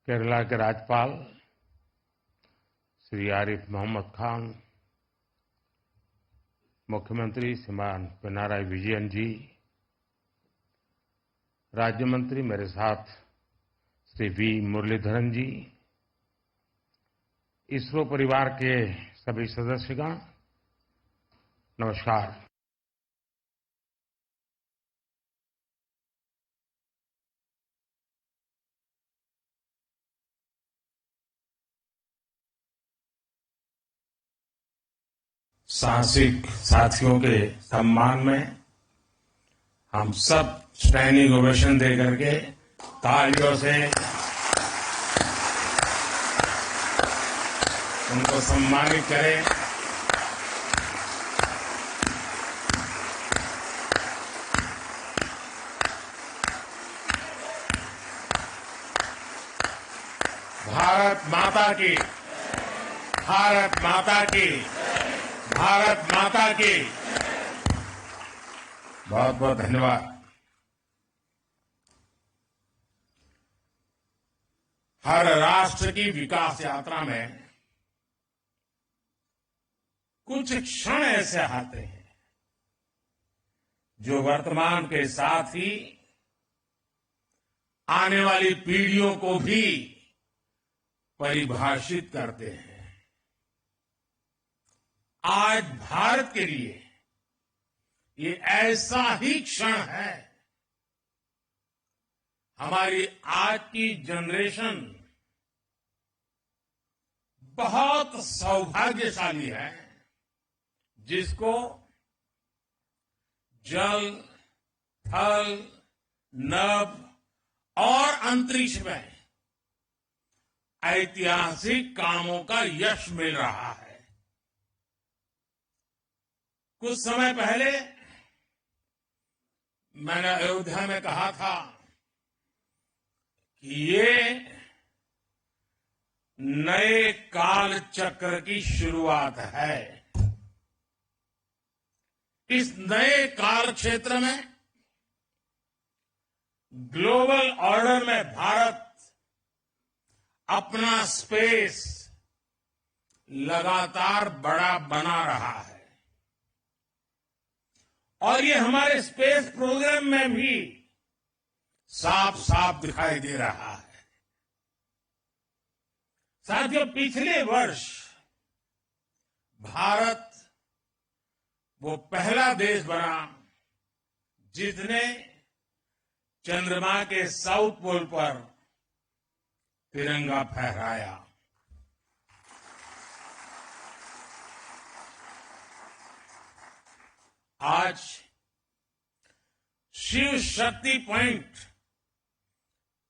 केरला के राज्यपाल श्री आरिफ मोहम्मद खान, मुख्यमंत्री श्रीमान पिनाराई विजयन जी, राज्य मंत्री मेरे साथ श्री वी मुरलीधरन जी, इसरो परिवार के सभी सदस्यगण, नमस्कार। साहसिक साथियों के सम्मान में हम सब स्टैंडिंग ओवेशन दे करके तालियों से उनको सम्मानित करें। भारत माता की, भारत माता की, भारत माता की। बहुत बहुत धन्यवाद। हर राष्ट्र की विकास यात्रा में कुछ क्षण ऐसे आते हैं जो वर्तमान के साथ ही आने वाली पीढ़ियों को भी परिभाषित करते हैं। आज भारत के लिए ये ऐसा ही क्षण है। हमारी आज की जनरेशन बहुत सौभाग्यशाली है, जिसको जल, थल, नभ और अंतरिक्ष में ऐतिहासिक कामों का यश मिल रहा है। कुछ समय पहले मैंने अयोध्या में कहा था कि ये नए काल चक्र की शुरुआत है। इस नए काल क्षेत्र में ग्लोबल ऑर्डर में भारत अपना स्पेस लगातार बड़ा बना रहा है और ये हमारे स्पेस प्रोग्राम में भी साफ साफ दिखाई दे रहा है। साथियों, पिछले वर्ष भारत वो पहला देश बना जिसने चंद्रमा के साउथ पोल पर तिरंगा फहराया। आज शिव शक्ति पॉइंट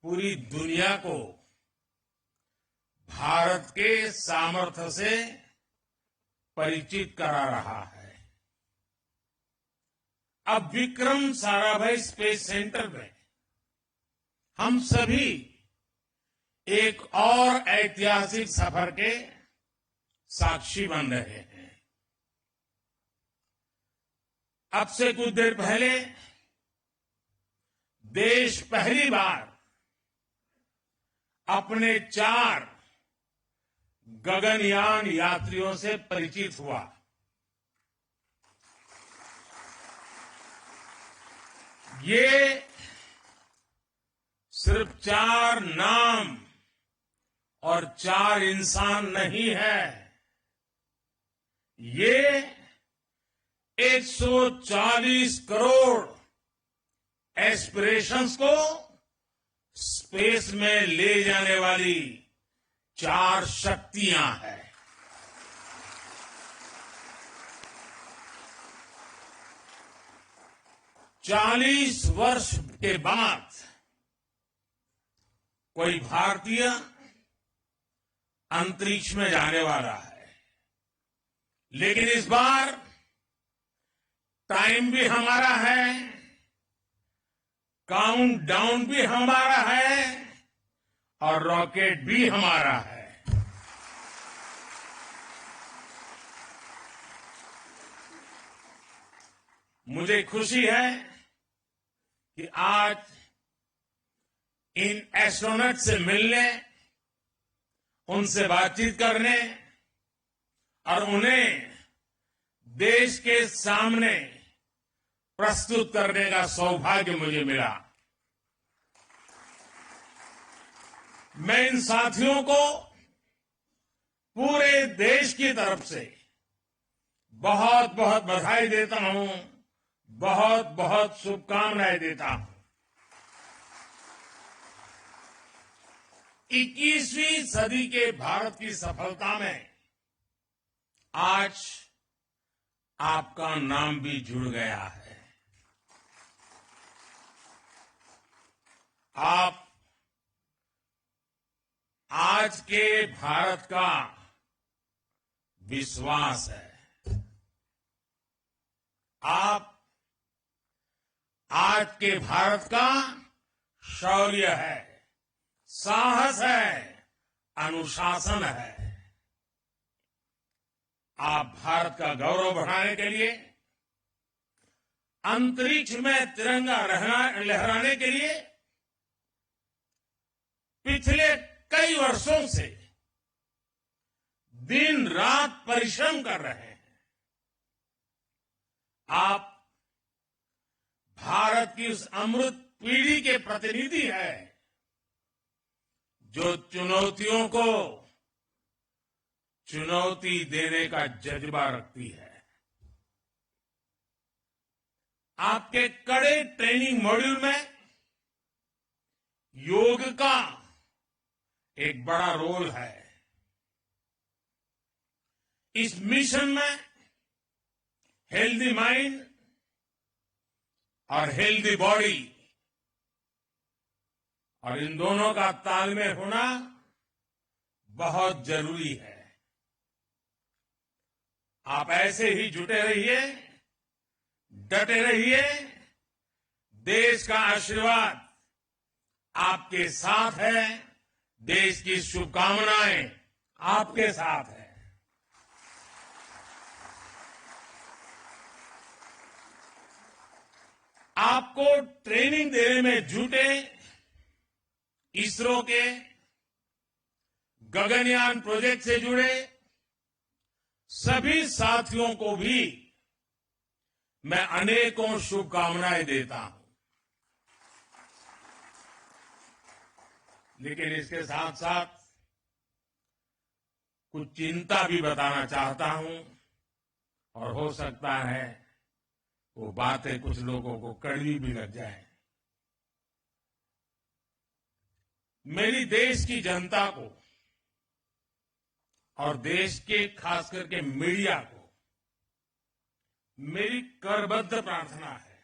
पूरी दुनिया को भारत के सामर्थ्य से परिचित करा रहा है। अब विक्रम साराभाई स्पेस सेंटर में हम सभी एक और ऐतिहासिक सफर के साक्षी बन रहे हैं। अब से कुछ देर पहले देश पहली बार अपने 4 गगनयान यात्रियों से परिचित हुआ। ये सिर्फ 4 नाम और 4 इंसान नहीं है, ये 140 करोड़ एस्पिरेशंस को स्पेस में ले जाने वाली 4 शक्तियां हैं। चालीस वर्ष के बाद कोई भारतीय अंतरिक्ष में जाने वाला है, लेकिन इस बार टाइम भी हमारा है, काउंट डाउन भी हमारा है और रॉकेट भी हमारा है। मुझे खुशी है कि आज इन एस्ट्रोनॉट से मिलने उनसे बातचीत करने और उन्हें देश के सामने प्रस्तुत करने का सौभाग्य मुझे मिला। मैं इन साथियों को पूरे देश की तरफ से बहुत बहुत बधाई देता हूं, बहुत बहुत शुभकामनाएं देता हूं। 21वीं सदी के भारत की सफलता में आज आपका नाम भी जुड़ गया है। आप आज के भारत का विश्वास है। आप आज के भारत का शौर्य है, साहस है, अनुशासन है। आप भारत का गौरव बढ़ाने के लिए, अंतरिक्ष में तिरंगा लहराने के लिए पिछले कई वर्षों से दिन रात परिश्रम कर रहे हैं। आप भारत की उस अमृत पीढ़ी के प्रतिनिधि हैं जो चुनौतियों को चुनौती देने का जज्बा रखती है। आपके कड़े ट्रेनिंग मॉड्यूल में योग का एक बड़ा रोल है। इस मिशन में हेल्दी माइंड और हेल्दी बॉडी और इन दोनों का तालमेल होना बहुत जरूरी है। आप ऐसे ही जुटे रहिए, डटे रहिए। देश का आशीर्वाद आपके साथ है, देश की शुभकामनाएं आपके साथ है। आपको ट्रेनिंग देने में जुटे इसरो के गगनयान प्रोजेक्ट से जुड़े सभी साथियों को भी मैं अनेकों शुभकामनाएं देता हूं। लेकिन इसके साथ साथ कुछ चिंता भी बताना चाहता हूं और हो सकता है वो बातें कुछ लोगों को कड़वी भी लग जाए। मेरी देश की जनता को और देश के खास करके मीडिया को मेरी करबद्ध प्रार्थना है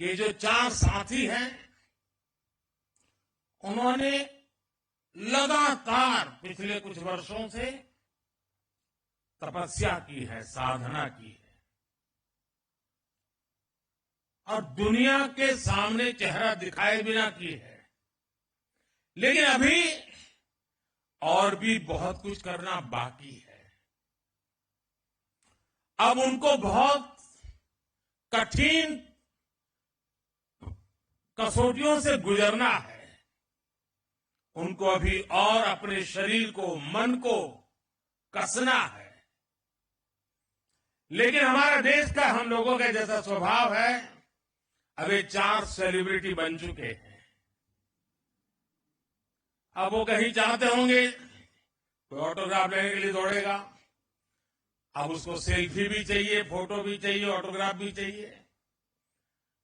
कि जो 4 साथी हैं उन्होंने लगातार पिछले कुछ वर्षों से तपस्या की है, साधना की है और दुनिया के सामने चेहरा दिखाए बिना की है। लेकिन अभी और भी बहुत कुछ करना बाकी है। अब उनको बहुत कठिन कसौटियों से गुजरना है। उनको अभी और अपने शरीर को, मन को कसना है। लेकिन हमारा देश का, हम लोगों का जैसा स्वभाव है, अब ये 4 सेलिब्रिटी बन चुके हैं। अब वो कहीं चाहते होंगे कोई ऑटोग्राफ लेने के लिए दौड़ेगा। अब उसको सेल्फी भी चाहिए, फोटो भी चाहिए, ऑटोग्राफ भी चाहिए।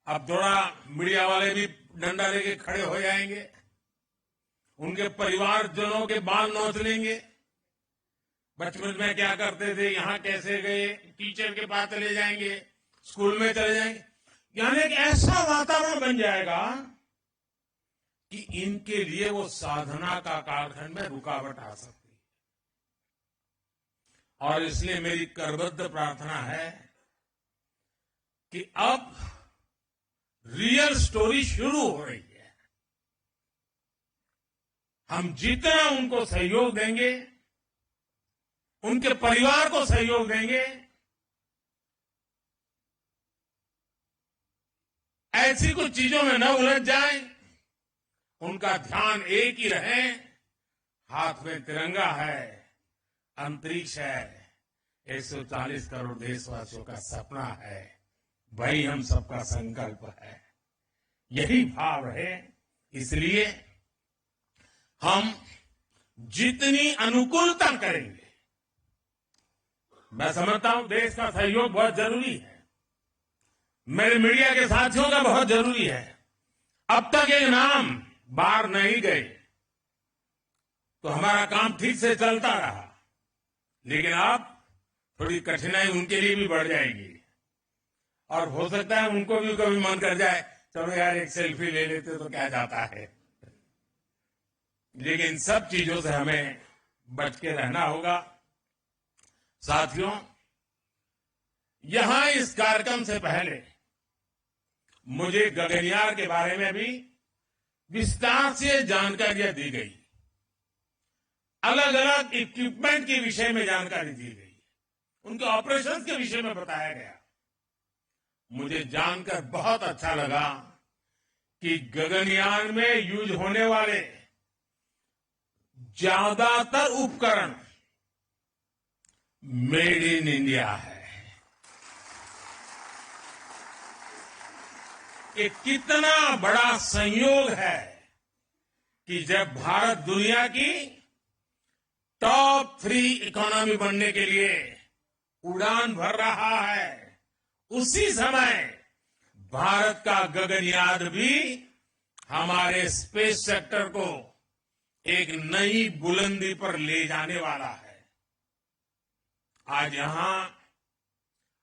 अब थोड़ा मीडिया वाले भी डंडा लेके खड़े हो जाएंगे, उनके परिवारजनों के बाल नोच लेंगे। बचपन में क्या करते थे, यहां कैसे गए, टीचर के पास चले जाएंगे, स्कूल में चले जाएंगे। यानी एक ऐसा वातावरण बन जाएगा कि इनके लिए वो साधना का कालखंड में रुकावट आ सकती है। और इसलिए मेरी करबद्ध प्रार्थना है कि अब रियल स्टोरी शुरू हो रही है। हम जितना उनको सहयोग देंगे, उनके परिवार को सहयोग देंगे, ऐसी कुछ चीजों में न उलझ जाए, उनका ध्यान एक ही रहे, हाथ में तिरंगा है, अंतरिक्ष है, 140 करोड़ देशवासियों का सपना है, वही हम सबका संकल्प है। यही भाव है, इसलिए हम जितनी अनुकूलता करेंगे, मैं समझता हूं देश का सहयोग बहुत जरूरी है, मेरे मीडिया के साथियों का बहुत जरूरी है। अब तक एक नाम बाहर नहीं गए तो हमारा काम ठीक से चलता रहा, लेकिन अब थोड़ी कठिनाई उनके लिए भी बढ़ जाएगी और हो सकता है उनको भी कभी मन कर जाए चलो यार एक सेल्फी ले लेते तो क्या जाता है। लेकिन इन सब चीजों से हमें बच के रहना होगा। साथियों, यहां इस कार्यक्रम से पहले मुझे गगनयान के बारे में भी विस्तार से जानकारियां दी गई, अलग अलग इक्विपमेंट के विषय में जानकारी दी गई, उनके ऑपरेशंस के विषय में बताया गया। मुझे जानकर बहुत अच्छा लगा कि गगनयान में यूज होने वाले ज्यादातर उपकरण मेड इन इंडिया है। ये कितना बड़ा संयोग है कि जब भारत दुनिया की टॉप 3 इकोनॉमी बनने के लिए उड़ान भर रहा है, उसी समय भारत का गगनयान भी हमारे स्पेस सेक्टर को एक नई बुलंदी पर ले जाने वाला है। आज यहां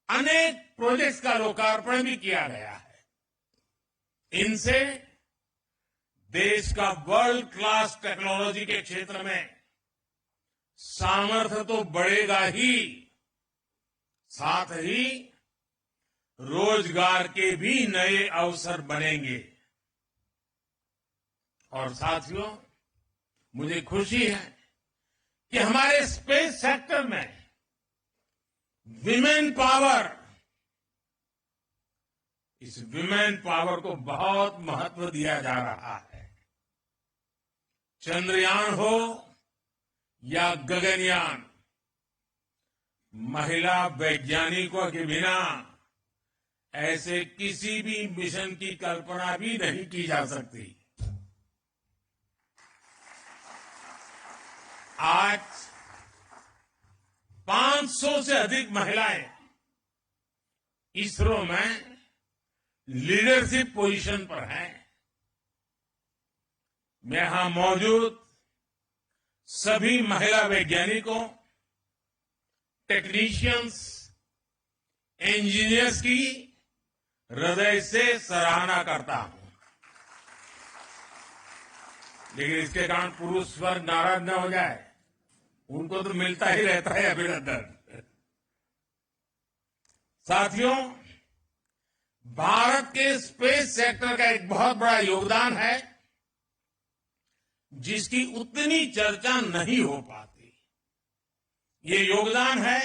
अनेक प्रोजेक्ट्स का लोकार्पण भी किया गया है। इनसे देश का वर्ल्ड क्लास टेक्नोलॉजी के क्षेत्र में सामर्थ्य तो बढ़ेगा ही, साथ ही रोजगार के भी नए अवसर बनेंगे। और साथियों, मुझे खुशी है कि हमारे स्पेस सेक्टर में विमेन पावर, इस विमेन पावर को बहुत महत्व दिया जा रहा है। चंद्रयान हो या गगनयान, महिला वैज्ञानिकों के बिना ऐसे किसी भी मिशन की कल्पना भी नहीं की जा सकती। आज 500 से अधिक महिलाएं इसरो में लीडरशिप पोजीशन पर हैं। मैं यहां मौजूद सभी महिला वैज्ञानिकों, टेक्नीशियंस, इंजीनियर्स की हृदय से सराहना करता हूं। लेकिन इसके कारण पुरुष वर्ग नाराज न हो जाए, उनको तो मिलता ही रहता है अभिनंदन। साथियों, भारत के स्पेस सेक्टर का एक बहुत बड़ा योगदान है जिसकी उतनी चर्चा नहीं हो पाती। ये योगदान है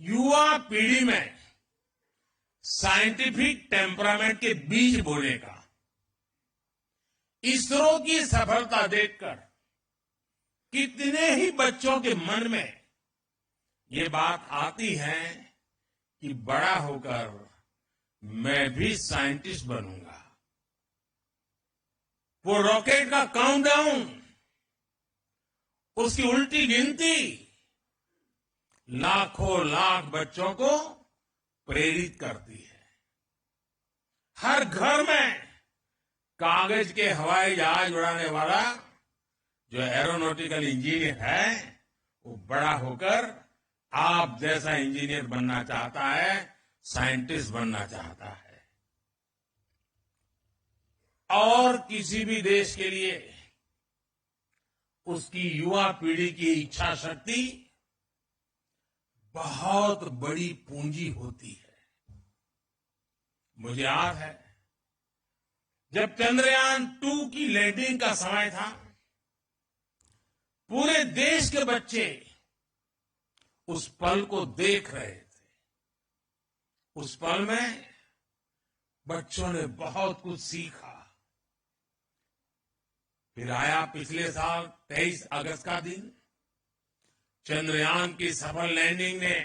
युवा पीढ़ी में साइंटिफिक टेम्परामेंट के बीज बोने का। इसरो की सफलता देखकर कितने ही बच्चों के मन में ये बात आती है कि बड़ा होकर मैं भी साइंटिस्ट बनूंगा। वो रॉकेट का काउंटडाउन, उसकी उल्टी गिनती लाखों लाख बच्चों को प्रेरित करती है। हर घर में कागज के हवाई जहाज उड़ाने वाला जो एरोनॉटिकल इंजीनियर है, वो बड़ा होकर आप जैसा इंजीनियर बनना चाहता है, साइंटिस्ट बनना चाहता है। और किसी भी देश के लिए उसकी युवा पीढ़ी की इच्छा शक्ति बहुत बड़ी पूंजी होती है। मुझे याद है जब चंद्रयान 2 की लैंडिंग का समय था, पूरे देश के बच्चे उस पल को देख रहे थे। उस पल में बच्चों ने बहुत कुछ सीखा। फिर आया पिछले साल 23 अगस्त का दिन। चंद्रयान की सफल लैंडिंग ने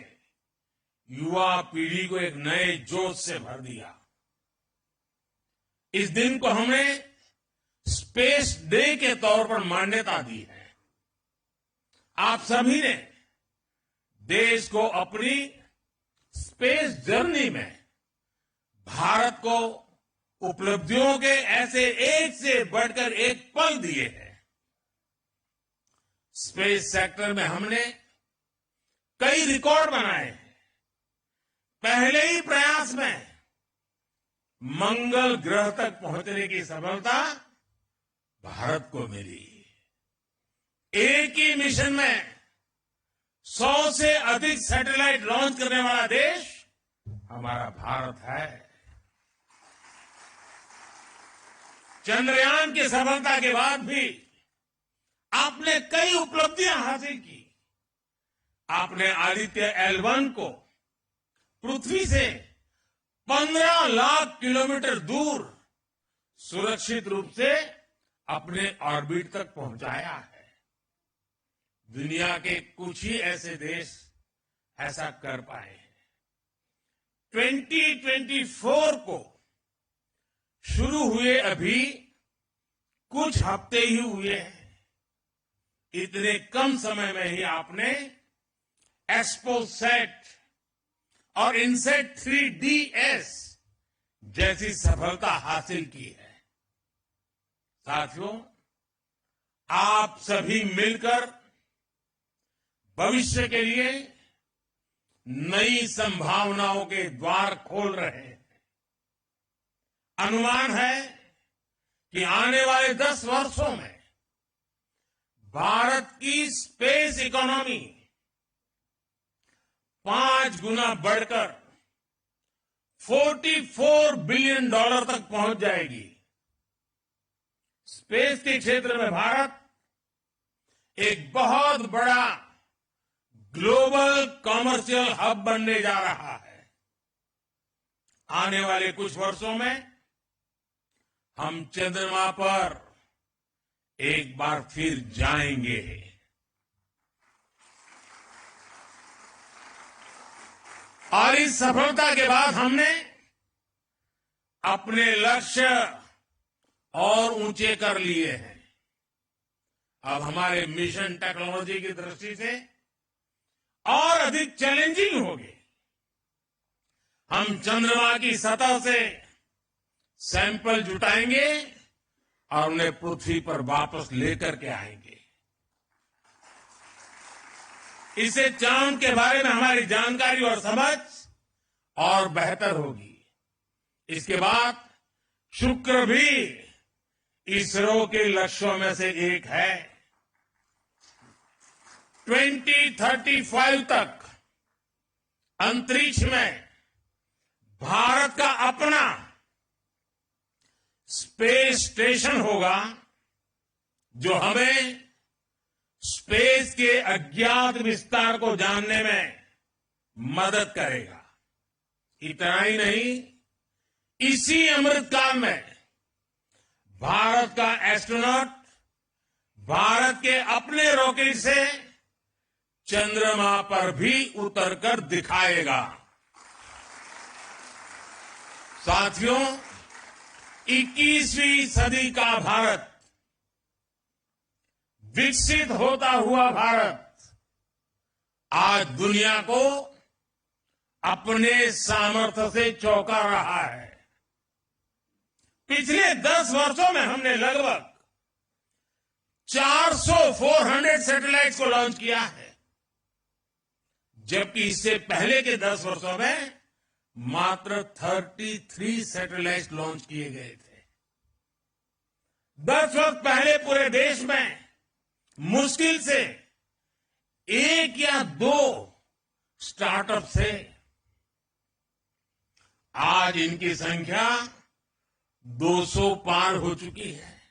युवा पीढ़ी को एक नए जोश से भर दिया। इस दिन को हमने स्पेस डे के तौर पर मान्यता दी है। आप सभी ने देश को अपनी स्पेस जर्नी में भारत को उपलब्धियों के ऐसे एक से बढ़कर एक पल दिए हैं। स्पेस सेक्टर में हमने कई रिकॉर्ड बनाए हैं। पहले ही प्रयास में मंगल ग्रह तक पहुंचने की सफलता भारत को मिली। एक ही मिशन में 100 से अधिक सैटेलाइट लॉन्च करने वाला देश हमारा भारत है। चंद्रयान की सफलता के बाद भी आपने कई उपलब्धियां हासिल की। आपने आदित्य L1 को पृथ्वी से 15 लाख किलोमीटर दूर सुरक्षित रूप से अपने ऑर्बिट तक पहुंचाया है। दुनिया के कुछ ही ऐसे देश ऐसा कर पाए हैं। 2024 को शुरू हुए अभी कुछ हफ्ते ही हुए हैं। इतने कम समय में ही आपने एस्पोसेट और इनसेट 3DS जैसी सफलता हासिल की है। साथियों, आप सभी मिलकर भविष्य के लिए नई संभावनाओं के द्वार खोल रहे हैं। अनुमान है कि आने वाले 10 वर्षों में भारत की स्पेस इकोनॉमी 5 गुना बढ़कर $44 बिलियन तक पहुंच जाएगी। स्पेस के क्षेत्र में भारत एक बहुत बड़ा ग्लोबल कॉमर्शियल हब बनने जा रहा है। आने वाले कुछ वर्षों में हम चंद्रमा पर एक बार फिर जाएंगे। और इस सफलता के बाद हमने अपने लक्ष्य और ऊंचे कर लिए हैं। अब हमारे मिशन टेक्नोलॉजी की दृष्टि से और अधिक चैलेंजिंग होगी। हम चंद्रमा की सतह से सैंपल जुटाएंगे और उन्हें पृथ्वी पर वापस लेकर के आएंगे। इससे चांद के बारे में हमारी जानकारी और समझ और बेहतर होगी। इसके बाद शुक्र भी इसरो के लक्ष्यों में से एक है। 2035 तक अंतरिक्ष में भारत का अपना स्पेस स्टेशन होगा, जो हमें स्पेस के अज्ञात विस्तार को जानने में मदद करेगा। इतना ही नहीं, इसी अमृतकाल में भारत का एस्ट्रोनॉट भारत के अपने रॉकेट से चंद्रमा पर भी उतरकर दिखाएगा। साथियों, 21वीं सदी का भारत, विकसित होता हुआ भारत, आज दुनिया को अपने सामर्थ्य से चौंका रहा है। पिछले 10 वर्षों में हमने लगभग 400 सैटेलाइट्स को लॉन्च किया है, जबकि इससे पहले के 10 वर्षों में मात्र 33 सैटेलाइट्स लॉन्च किए गए थे। 10 वर्ष पहले पूरे देश में मुश्किल से 1 या 2 स्टार्टअप थे। आज इनकी संख्या 200 पार हो चुकी है।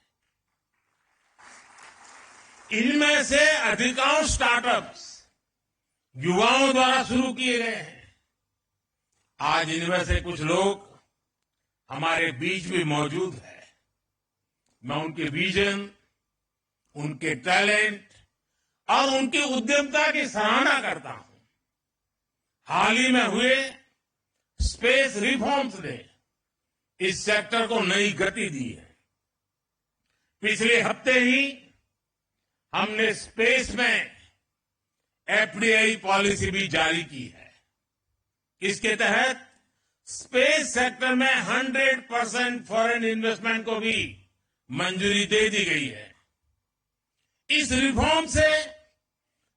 इनमें से अधिकांश स्टार्टअप्स युवाओं द्वारा शुरू किए गए हैं। आज इनमें से कुछ लोग हमारे बीच भी मौजूद हैं। मैं उनके विजन, उनके टैलेंट और उनकी उद्यमता की सराहना करता हूं। हाल ही में हुए स्पेस रिफॉर्म्स ने इस सेक्टर को नई गति दी है। पिछले हफ्ते ही हमने स्पेस में एफडीआई पॉलिसी भी जारी की है। इसके तहत स्पेस सेक्टर में 100% फॉरेन इन्वेस्टमेंट को भी मंजूरी दे दी गई है। इस रिफॉर्म से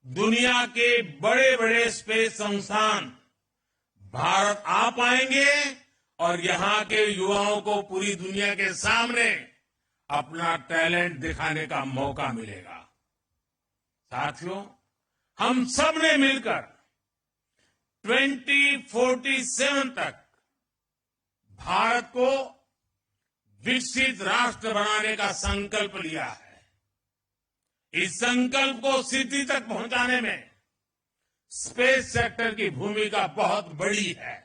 दुनिया के बड़े बड़े स्पेस संस्थान भारत आ पाएंगे और यहां के युवाओं को पूरी दुनिया के सामने अपना टैलेंट दिखाने का मौका मिलेगा। साथियों, हम सब ने मिलकर 2047 तक भारत को विकसित राष्ट्र बनाने का संकल्प लिया है। इस संकल्प को सिद्धि तक पहुंचाने में स्पेस सेक्टर की भूमिका बहुत बड़ी है।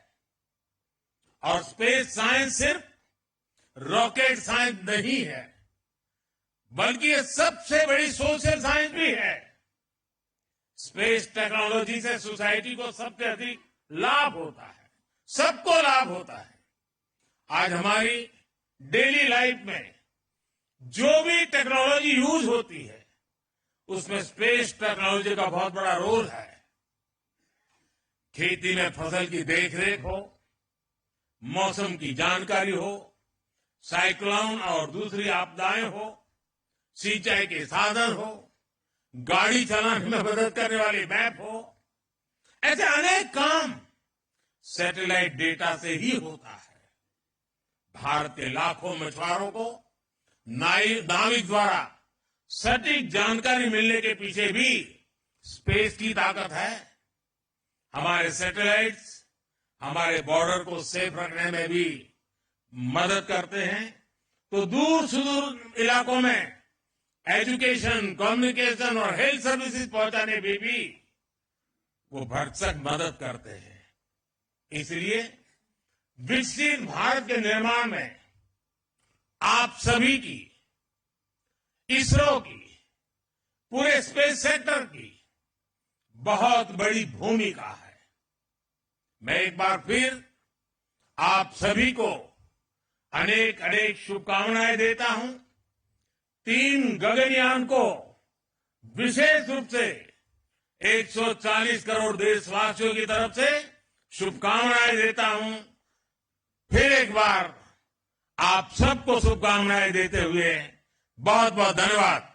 और स्पेस साइंस सिर्फ रॉकेट साइंस नहीं है, बल्कि ये सबसे बड़ी सोशल साइंस भी है। स्पेस टेक्नोलॉजी से सोसाइटी को सबसे अधिक लाभ होता है, सबको लाभ होता है। आज हमारी डेली लाइफ में जो भी टेक्नोलॉजी यूज होती है, उसमें स्पेस टेक्नोलॉजी का बहुत बड़ा रोल है। खेती में फसल की देखरेख हो, मौसम की जानकारी हो, साइक्लोन और दूसरी आपदाएं हो, सिंचाई के साधन हो, गाड़ी चलाने में मदद करने वाली मैप हो, ऐसे अनेक काम सैटेलाइट डेटा से ही होता है। भारत के लाखों मछुआरों को नाविक द्वारा सटीक जानकारी मिलने के पीछे भी स्पेस की ताकत है। हमारे सैटेलाइट्स हमारे बॉर्डर को सेफ रखने में भी मदद करते हैं, तो दूर सुदूर इलाकों में एजुकेशन, कम्युनिकेशन और हेल्थ सर्विसेज पहुंचाने में भी वो भरसक मदद करते हैं। इसलिए विकसित भारत के निर्माण में आप सभी की, इसरो की, पूरे स्पेस सेक्टर की बहुत बड़ी भूमिका है। मैं एक बार फिर आप सभी को अनेक अनेक शुभकामनाएं देता हूं। 3 गगनयान को विशेष रूप से 140 करोड़ देशवासियों की तरफ से शुभकामनाएं देता हूं। फिर एक बार आप सबको शुभकामनाएं देते हुए बहुत बहुत धन्यवाद।